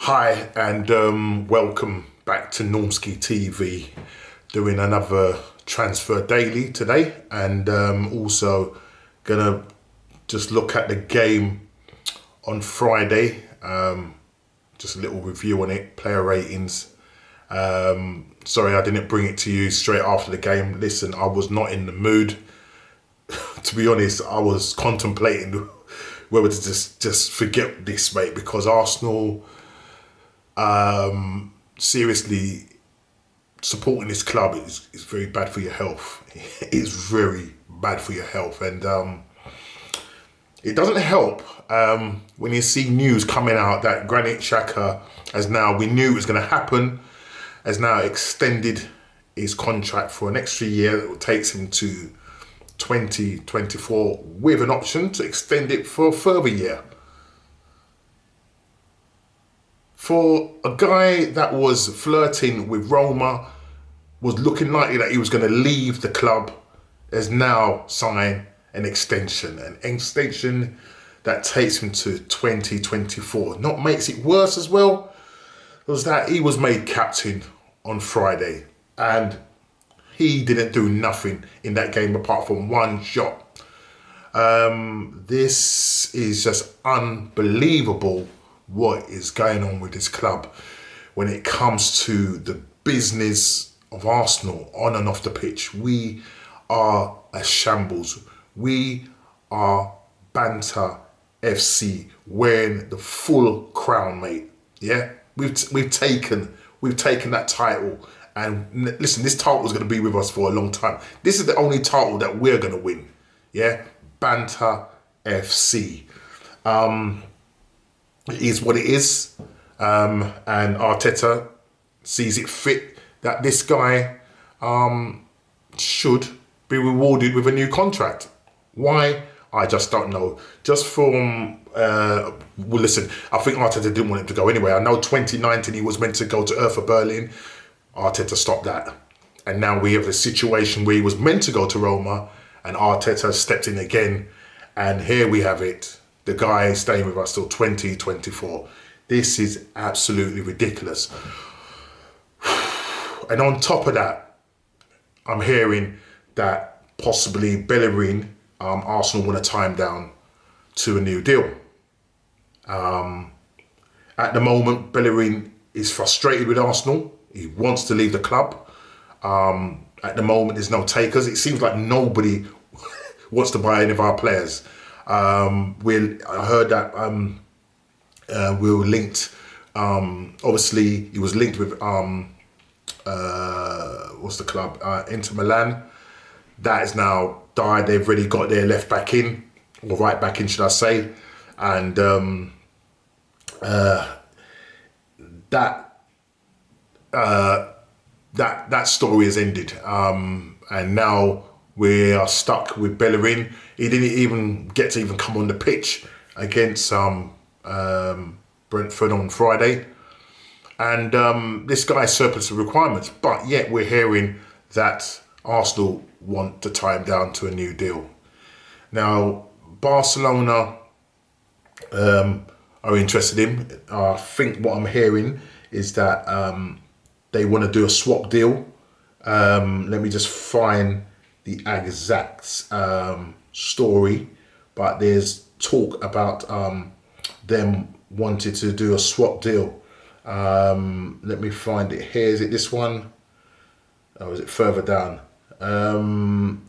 Hi and welcome back to Normski TV, doing another transfer daily today, and also gonna just look at the game on Friday. Just a little review on it, player ratings. Sorry I didn't bring it to you straight after the game. Listen, I was not in the mood. To be honest, I was contemplating whether to just forget this, mate, because Arsenal, seriously, supporting this club is very bad for your health. It's very bad for your health, and it doesn't help when you see news coming out that Granit Xhaka has now, we knew it was going to happen, has now extended his contract for an extra year that takes him to 2024 with an option to extend it for a further year. For a guy that was flirting with Roma, was looking likely that he was going to leave the club, has now signed an extension that takes him to 2024. Not makes it worse as well, was that he was made captain on Friday and he didn't do nothing in that game apart from one shot. This is just unbelievable what is going on with this club when it comes to the business of Arsenal on and off the pitch. We are a shambles. We are Banter FC wearing the full crown, mate. Yeah, we've taken that title, and listen, this title is going to be with us for a long time. This is the only title that we're going to win. Yeah, Banter FC. It is what it is, and Arteta sees it fit that this guy should be rewarded with a new contract. Why? I just don't know. Just from, well, listen, I think Arteta didn't want him to go anyway. I know 2019 he was meant to go to Hertha Berlin. Arteta stopped that. And now we have a situation where he was meant to go to Roma and Arteta stepped in again. And here we have it. The guy is staying with us till 2024. This is absolutely ridiculous. And on top of that, I'm hearing that possibly Bellerin, Arsenal want to tie him down to a new deal. At the moment, Bellerin is frustrated with Arsenal. He wants to leave the club. At the moment, there's no takers. It seems like nobody wants to buy any of our players. I heard that we were linked. Obviously, he was linked with what's the club? Inter Milan. That is now died. They've already got their left back in, or right back in, should I say? And that story has ended. And now we are stuck with Bellerin. He didn't even get to even come on the pitch against Brentford on Friday. And this guy's surplus of requirements. But yet we're hearing that Arsenal want to tie him down to a new deal. Now, Barcelona are interested in him. I think what I'm hearing is that they want to do a swap deal. Let me just find the exact story, but there's talk about them wanting to do a swap deal. Let me find it here. Is it this one? Or is it further down?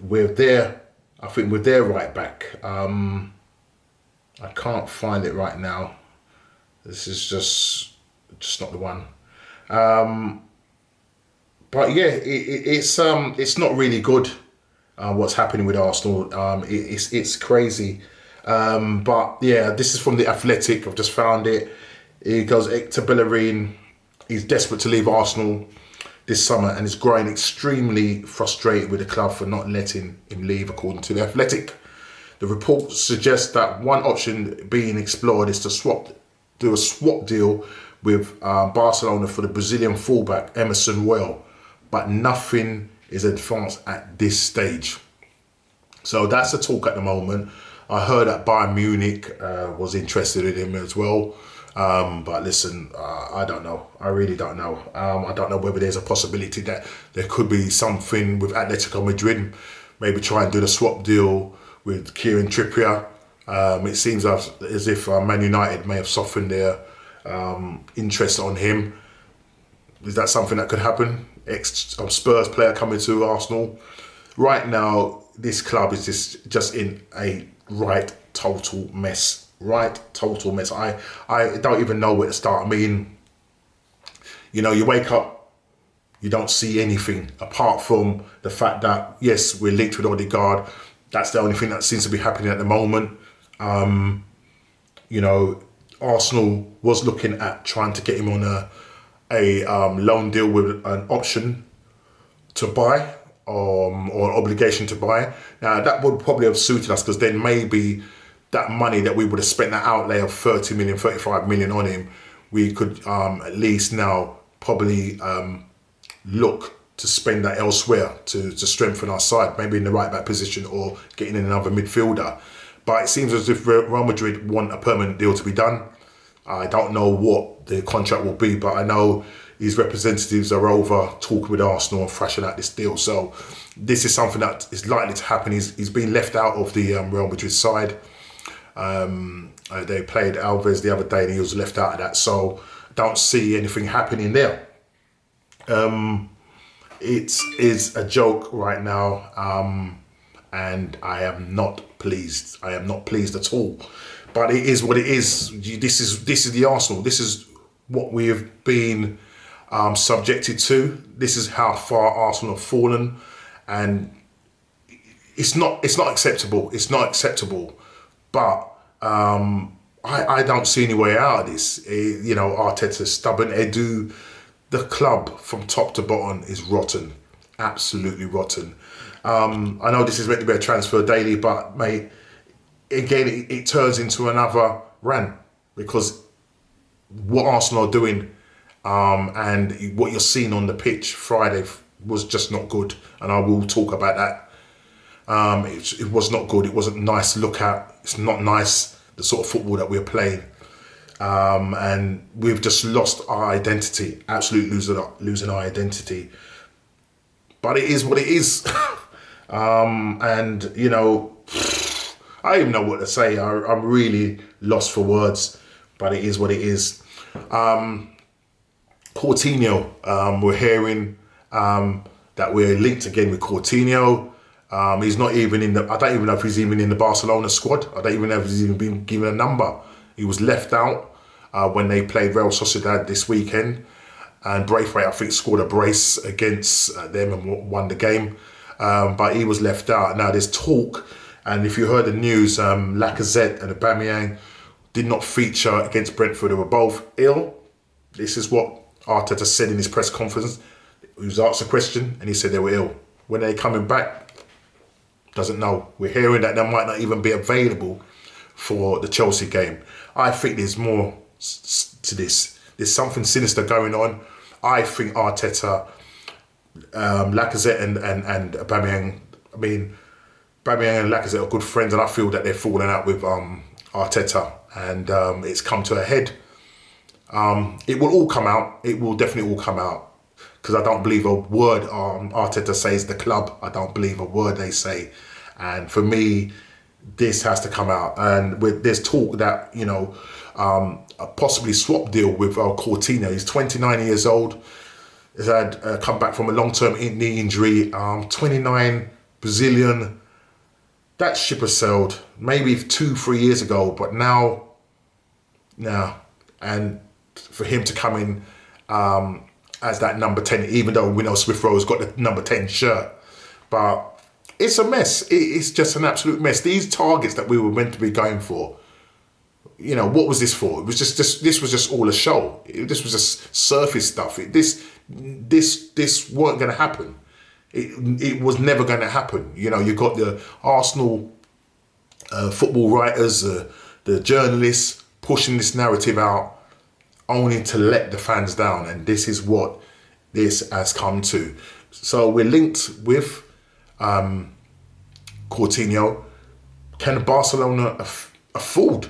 With their right back. I can't find it right now. This is just not the one. But yeah, it's not really good. What's happening with Arsenal? It's crazy. But yeah, this is from The Athletic. I've just found it. He goes, Hector Bellerin, he's desperate to leave Arsenal this summer and is growing extremely frustrated with the club for not letting him leave, according to The Athletic. The report suggests that one option being explored is to do a swap deal with Barcelona for the Brazilian fullback Emerson Royal, but nothing is advanced at this stage. So that's the talk at the moment. I heard that Bayern Munich was interested in him as well. But listen, I don't know. I really don't know. I don't know whether there's a possibility that there could be something with Atletico Madrid, maybe try and do the swap deal with Kieran Trippier. It seems as if Man United may have softened their interest on him. Is that something that could happen? Spurs player coming to Arsenal. Right now, this club is just in a total mess. Total mess. I don't even know where to start. I mean, you wake up, you don't see anything apart from the fact that, yes, we're linked with Odegaard. That's the only thing that seems to be happening at the moment. Arsenal was looking at trying to get him on a loan deal with an option to buy or an obligation to buy. Now, that would probably have suited us, because then maybe that money that we would have spent, that outlay of 30 million, 35 million on him, we could at least now probably look to spend that elsewhere to strengthen our side, maybe in the right back position or getting in another midfielder. But it seems as if Real Madrid want a permanent deal to be done. I don't know what the contract will be, but I know his representatives are over talking with Arsenal and thrashing out this deal. So this is something that is likely to happen. He's been left out of the Real Madrid side. They played Alves the other day and he was left out of that. So don't see anything happening there. It is a joke right now. And I am not pleased. I am not pleased at all. But it is what it is. This is the Arsenal. This is what we have been subjected to. This is how far Arsenal have fallen, and it's not acceptable. It's not acceptable. But I don't see any way out of this. Arteta's stubborn. Edu, the club from top to bottom is rotten, absolutely rotten. I know this is meant to be a transfer daily, but mate, again, it turns into another rant, because what Arsenal are doing and what you're seeing on the pitch Friday was just not good, and I will talk about that. It was not good. It wasn't nice to look at. It's not nice, the sort of football that we're playing, and we've just lost our identity. Absolutely losing our identity. But it is what it is. And I don't even know what to say. I'm really lost for words, but it is what it is. Coutinho, we're hearing that we're linked again with Coutinho. He's not even in the, I don't even know if he's even in the Barcelona squad. I don't even know if he's even been given a number. He was left out when they played Real Sociedad this weekend, and Braithwaite, I think, scored a brace against them and won the game. But he was left out. Now there's talk, and if you heard the news, Lacazette and Aubameyang did not feature against Brentford. They were both ill. This is what Arteta said in his press conference. He was asked a question and he said they were ill. When they're coming back, doesn't know. We're hearing that they might not even be available for the Chelsea game. I think there's more to this. There's something sinister going on. I think Arteta, Lacazette and Aubameyang, Aubameyang and Lacazette are good friends, and I feel that they're falling out with Arteta, and it's come to a head. It will all come out. It will definitely all come out, because I don't believe a word Arteta says, the club. I don't believe a word they say, and for me, this has to come out. And there's talk that a possibly swap deal with Coutinho. He's 29 years old. He's had come back from a long-term knee injury. 29, Brazilian. That ship has sailed maybe 2-3 years ago, but now, and for him to come in as that number 10, even though we know Smith Rowe's got the number 10 shirt, but it's a mess. It's just an absolute mess. These targets that we were meant to be going for, what was this for? It was this was just all a show. This was just surface stuff. This weren't going to happen. It was never going to happen. You got the Arsenal football writers, the journalists pushing this narrative out, only to let the fans down, and this is what this has come to. So we're linked with Coutinho. Can Barcelona afford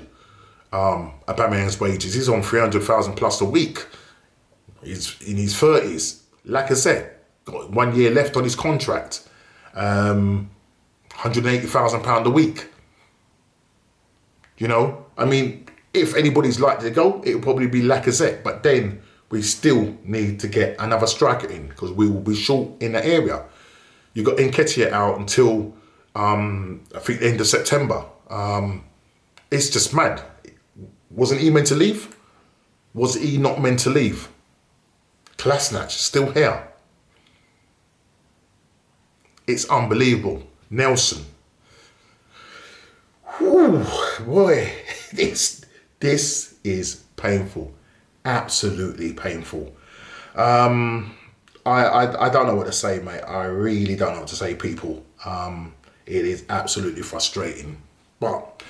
Aubameyang's wages? He's on 300,000 plus a week. He's in his 30s. Lacazette got 1 year left on his contract. £180,000 a week. You know, I mean, if anybody's likely to go, it will probably be Lacazette. But then we still need to get another striker in because we will be short in that area. You got Nketiah out until I think the end of September. It's just mad. Wasn't he meant to leave? Was he not meant to leave? Kolasinac still here. It's unbelievable. Nelson. Whew, boy, this is painful. Absolutely painful. I don't know what to say, mate. I really don't know what to say, people. It is absolutely frustrating. But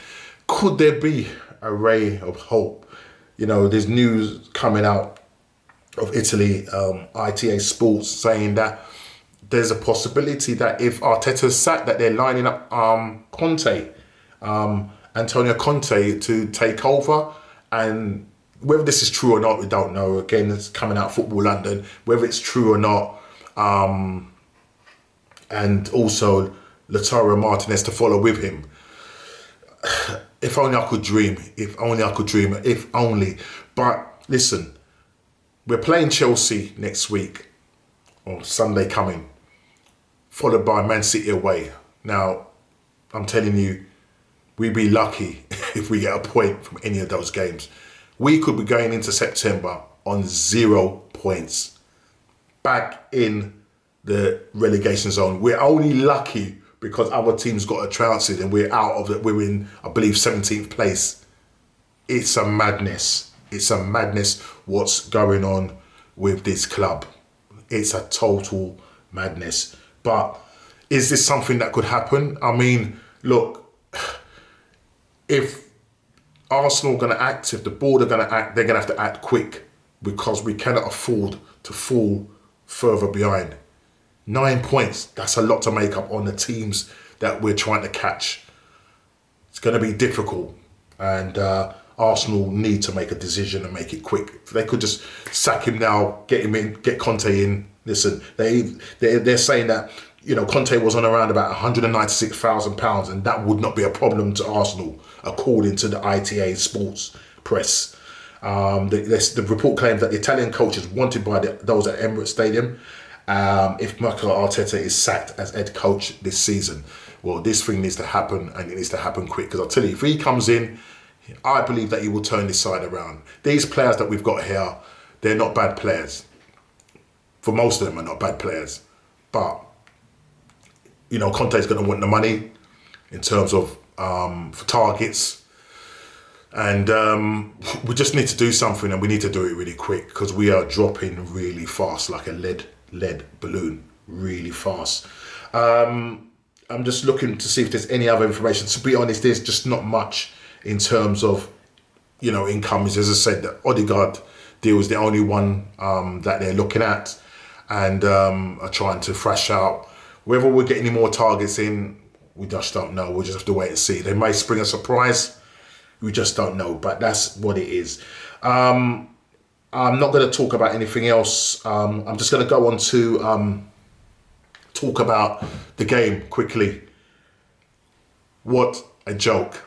could there be a ray of hope? You know, there's news coming out of Italy, ITA Sports, saying that there's a possibility that if Arteta's sacked, that they're lining up Antonio Conte to take over. And whether this is true or not, we don't know. Again, it's coming out of Football London, whether it's true or not. And also Lautaro Martinez to follow with him. If only I could dream. If only I could dream. If only. But listen, we're playing Chelsea next week, or Sunday coming, followed by Man City away. Now, I'm telling you, we'd be lucky if we get a point from any of those games. We could be going into September on 0 points, back in the relegation zone. We're only lucky because other teams got a trouncing and we're out of it. We're in, I believe, 17th place. It's a madness. It's a madness what's going on with this club. It's a total madness. But is this something that could happen? I mean, look, if Arsenal are going to act, if the board are going to act, they're going to have to act quick because we cannot afford to fall further behind. 9 points, that's a lot to make up on the teams that we're trying to catch. It's going to be difficult, and Arsenal need to make a decision and make it quick. If they could just sack him now, get him in, get Conte in. Listen, they're saying that, you know, Conte was on around about £196,000, and that would not be a problem to Arsenal, according to the ITA Sports Press. The report claims that the Italian coach is wanted by those at Emirates Stadium if Mikel Arteta is sacked as head coach this season. Well, this thing needs to happen, and it needs to happen quick, because I'll tell you, if he comes in, I believe that he will turn this side around. These players that we've got here, they're not bad players. For most of them are not bad players. But, you know, Conte's going to want the money in terms of for targets. And we just need to do something, and we need to do it really quick, because we are dropping really fast, like a lead balloon, really fast. I'm just looking to see if there's any other information. To be honest, there's just not much in terms of, you know, incomes. As I said, the Odegaard deal is the only one that they're looking at, and are trying to thrash out. Whether we'll get any more targets in, we just don't know. We'll just have to wait and see. They may spring a surprise. We just don't know, but that's what it is. I'm not going to talk about anything else. I'm just going to go on to talk about the game quickly. What a joke.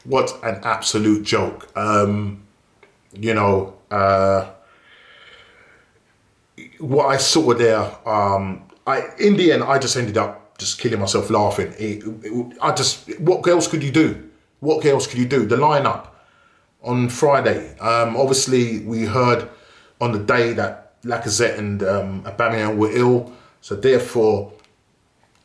What an absolute joke. You know, what I saw there, in the end, I just ended up just killing myself laughing. What else could you do? What else could you do? The lineup on Friday. Obviously, we heard on the day that Lacazette and Aubameyang were ill. So therefore,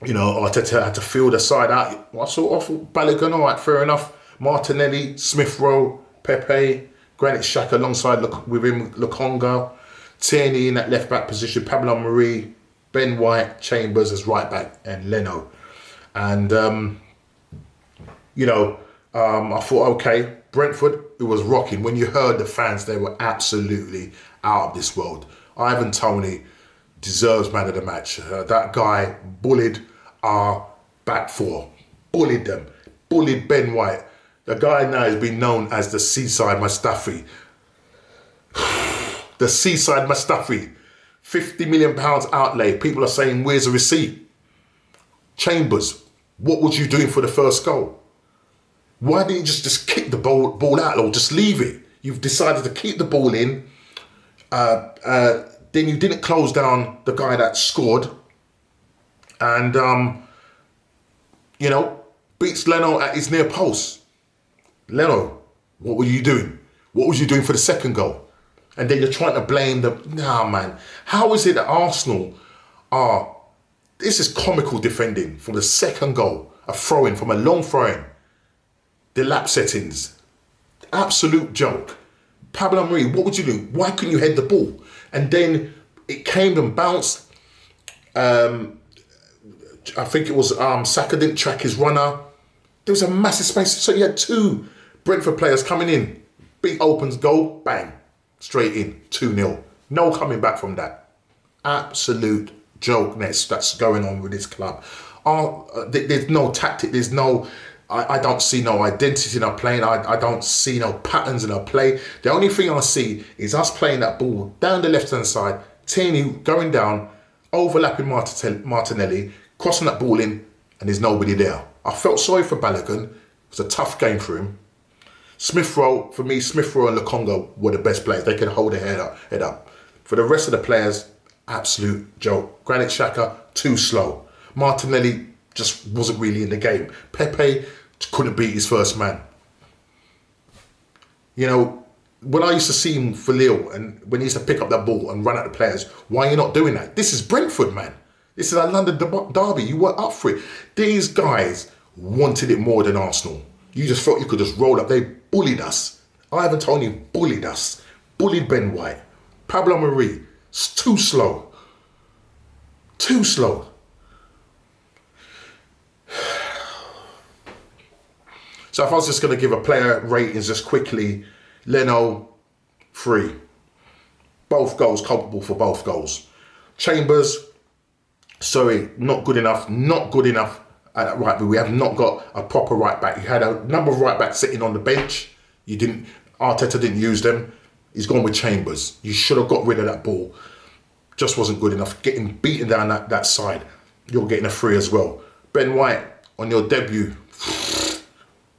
you know, Arteta had to field a side out. I thought Balogun, all right, fair enough. Martinelli, Smith Rowe, Pepe, Granit Xhaka alongside with him, Lokonga, Tierney in that left back position, Pablo Marie, Ben White, Chambers as right back, and Leno. And you know, I thought, okay, Brentford, it was rocking. When you heard the fans, they were absolutely out of this world. Ivan Toney deserves man of the match. That guy bullied our back four, bullied them. bullied Ben White. The guy now has been known as the Seaside Mustafi. The Seaside Mustafi. £50 million outlay. People are saying, where's the receipt? Chambers, what was you doing for the first goal? Why didn't you just kick the ball out or just leave it? You've decided to keep the ball in. Then you didn't close down the guy that scored. And, beats Leno at his near post. Leno, what were you doing? What was you doing for the second goal? And then you're trying to blame nah, man. How is it that Arsenal are, this is comical defending from the second goal, a throw-in, from a long throw-in. The lap settings, absolute joke. Pablo Marie, what would you do? Why couldn't you head the ball? And then it came and bounced. I think it was Saka didn't track his runner. There was a massive space. So you had two Brentford players coming in. Big opens, goal, bang. Straight in, 2-0. No coming back from that. Absolute joke that's going on with this club. There's no tactic, there's no... I don't see no identity in our playing. I don't see no patterns in our play. The only thing I see is us playing that ball down the left-hand side, Tierney going down, overlapping Martinelli, crossing that ball in, and there's nobody there. I felt sorry for Balogun. It was a tough game for him. Smith Rowe, for me, Smith Rowe and Lokonga were the best players. They could hold their head up. For the rest of the players, absolute joke. Granit Xhaka, too slow. Martinelli just wasn't really in the game. Pepe couldn't beat his first man. When I used to see him for Lille and when he used to pick up that ball and run at the players, why are you not doing that? This is Brentford, man. This is a London derby. You weren't up for it. These guys wanted it more than Arsenal. You just felt you could just roll up. They bullied us. Ivan Toney bullied us. Bullied Ben White. Pablo Marie, it's too slow. Too slow. So if I was just going to give a player ratings just quickly, Leno, 3. Both goals, culpable for both goals. Chambers, sorry, not good enough. Not good enough at that right back. We have not got a proper right back. You had a number of right backs sitting on the bench. Arteta didn't use them. He's gone with Chambers. You should have got rid of that ball. Just wasn't good enough. Getting beaten down that side. You're getting a 3 as well. Ben White, on your debut,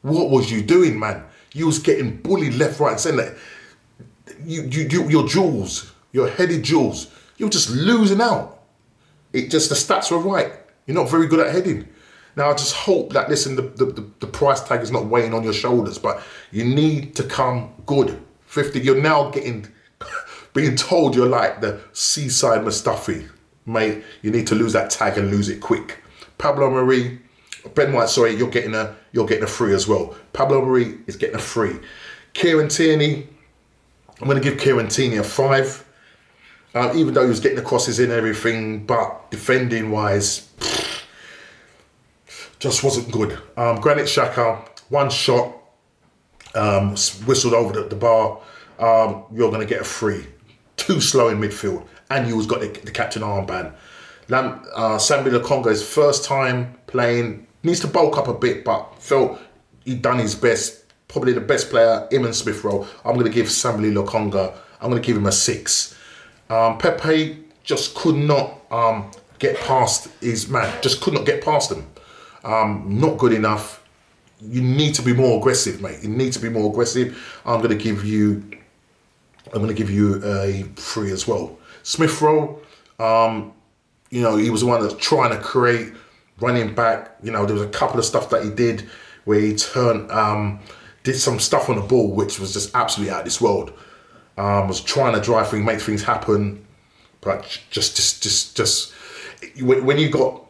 what was you doing, man? You was getting bullied left, right, and centre. Your jewels, your headed jewels, you're just losing out. The stats were right. You're not very good at heading. Now, I just hope that, listen, the price tag is not weighing on your shoulders, but you need to come good. 50, you're now being told you're like the Seaside Mustafi. Mate, you need to lose that tag and lose it quick. Pablo Marie, Ben White, sorry, you're getting a 3 as well. Pablo Marie is getting a 3. Kieran Tierney, I'm going to give Kieran Tierney a 5. Even though he was getting the crosses in and everything, but defending wise, just wasn't good. Granit Xhaka, 1 shot, whistled over the bar. You're going to get a 3. Too slow in midfield, and you was got the captain armband. Samuel Lokonga's first time playing, needs to bulk up a bit, but felt he'd done his best. Probably the best player, him and Smith Rowe. I'm going to give Samuel Lokonga, I'm going to give him a 6. Pepe just could not get past his man. Just could not get past him. Not good enough. You need to be more aggressive, mate. You need to be more aggressive. I'm going to give you a 3 as well. Smith Rowe, he was the one that's trying to create, running back. There was a couple of stuff that he did where he did some stuff on the ball which was just absolutely out of this world. Was trying to drive things, make things happen, but just when you got,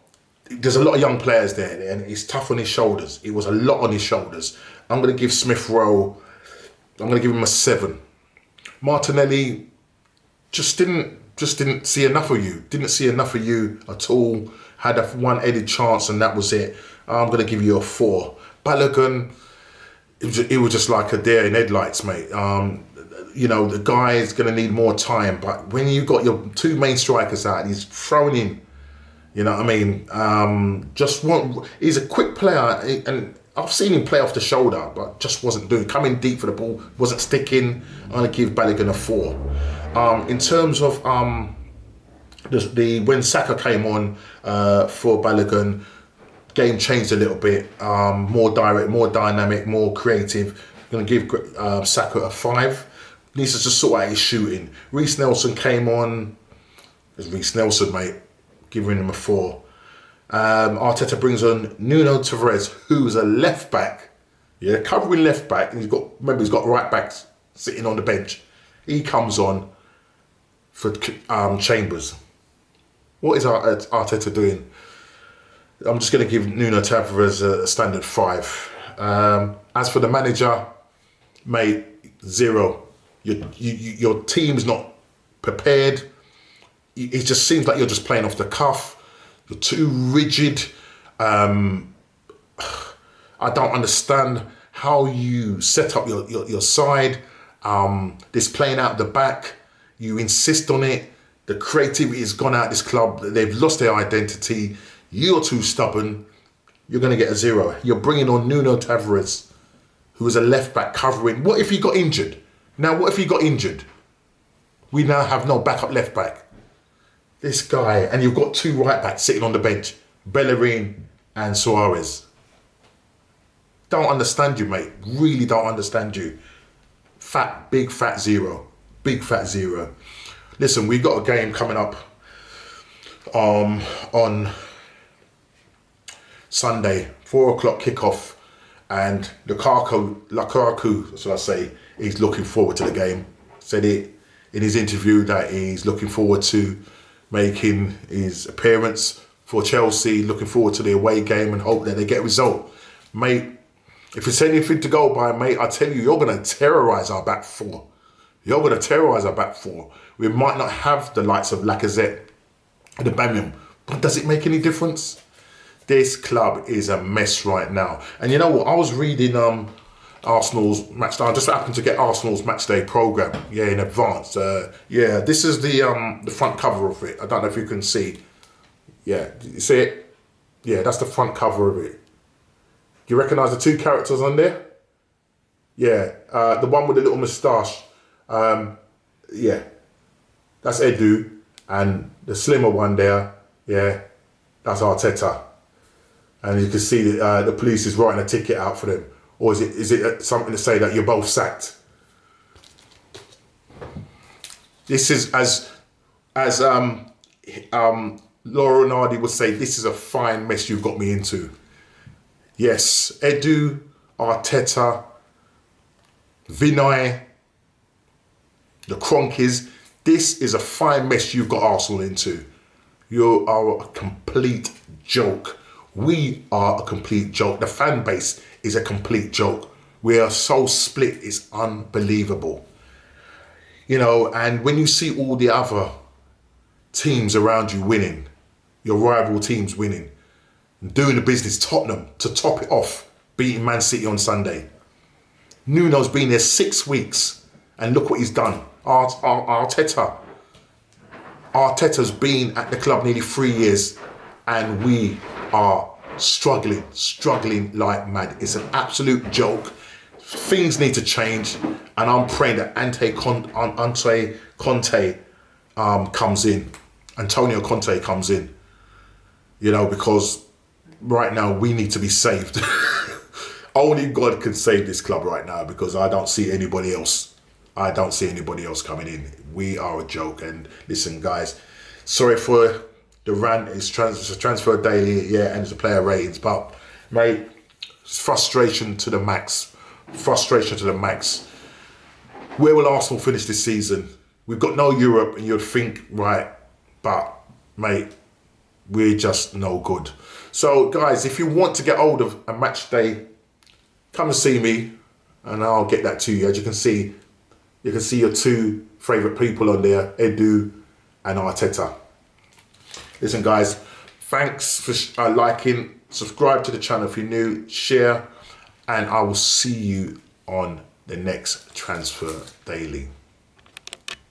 there's a lot of young players there, and it's tough on his shoulders. It was a lot on his shoulders. I'm going to give Smith Rowe, I'm going to give him a 7. Martinelli just didn't see enough of you. Didn't see enough of you at all. Had a one-headed chance and that was it. I'm going to give you a 4. Balogun, it was just like a deer in headlights, mate. The guy is going to need more time. But when you got your 2 main strikers out and he's throwing in, you know what I mean? He's a quick player, and I've seen him play off the shoulder, but just wasn't doing. Coming deep for the ball, wasn't sticking. I'm gonna give Balogun a 4. In terms of when Saka came on for Balogun, game changed a little bit. More direct, more dynamic, more creative. I'm gonna give Saka a 5. Needs to just sort out his shooting. Reece Nelson came on. It's Reece Nelson, mate. Giving him a 4. Arteta brings on Nuno Tavares, who's a left back. Yeah, covering left back. And he's got right backs sitting on the bench. He comes on for Chambers. What is Arteta doing? I'm just going to give Nuno Tavares a standard 5. As for the manager, mate, 0. Your team's not prepared. It just seems like you're just playing off the cuff. You're too rigid. I don't understand how you set up your side. This playing out the back, you insist on it. The creativity has gone out of this club. They've lost their identity. You're too stubborn. You're going to get a 0. You're bringing on Nuno Tavares, who is a left back covering. What if he got injured? Now, what if he got injured? We now have no backup left back. This guy, and you've got 2 right backs sitting on the bench, Bellerin and Suarez. Don't understand you, mate. Really don't understand you. Big fat 0. Big fat 0. Listen, we've got a game coming up on Sunday, 4 o'clock kickoff, and Lukaku, so I say, he's looking forward to the game. Said it in his interview that he's looking forward to making his appearance for Chelsea, looking forward to the away game and hope that they get a result. Mate, if it's anything to go by, mate, I tell you, you're going to terrorise our back 4. You're going to terrorise our back 4. We might not have the likes of Lacazette and Aubameyang, but does it make any difference? This club is a mess right now. And you know what? I was reading Arsenal's match day. I just happened to get Arsenal's match day programme, in advance. This is the front cover of it. I don't know if you can see. Yeah, you see it? Yeah, that's the front cover of it. Do you recognise the 2 characters on there? Yeah, the one with the little moustache. That's Edu, and the slimmer one there, that's Arteta. And you can see that the police is writing a ticket out for them. Or is it something to say that you're both sacked? This is as Laura Nardi would say, this is a fine mess you've got me into. Yes, Edu, Arteta, Vinay, the Cronkies, this is a fine mess you've got Arsenal into. You are a complete joke. We are a complete joke. The fan base is a complete joke. We are so split, it's unbelievable. And when you see all the other teams around you winning, your rival teams winning, doing the business, Tottenham, to top it off, beating Man City on Sunday. Nuno's been there 6 weeks, and look what he's done. Arteta's been at the club nearly 3 years, and we are struggling like mad. It's an absolute joke. Things need to change, and I'm praying that Antonio Conte comes in. Because right now we need to be saved. Only God can save this club right now, because I don't see anybody else. Coming in. We are a joke. And listen, guys, sorry for the rant. It's transfer daily, and it's a player ratings, but mate, it's frustration to the max. Where will Arsenal finish this season? We've got no Europe, and you'd think, right, but mate, we're just no good. So guys, if you want to get hold of a match day, come and see me, and I'll get that to you. As you can see your 2 favourite people on there, Edu and Arteta. Listen, guys, thanks for liking. Subscribe to the channel if you're new. Share, and I will see you on the next Transfer Daily.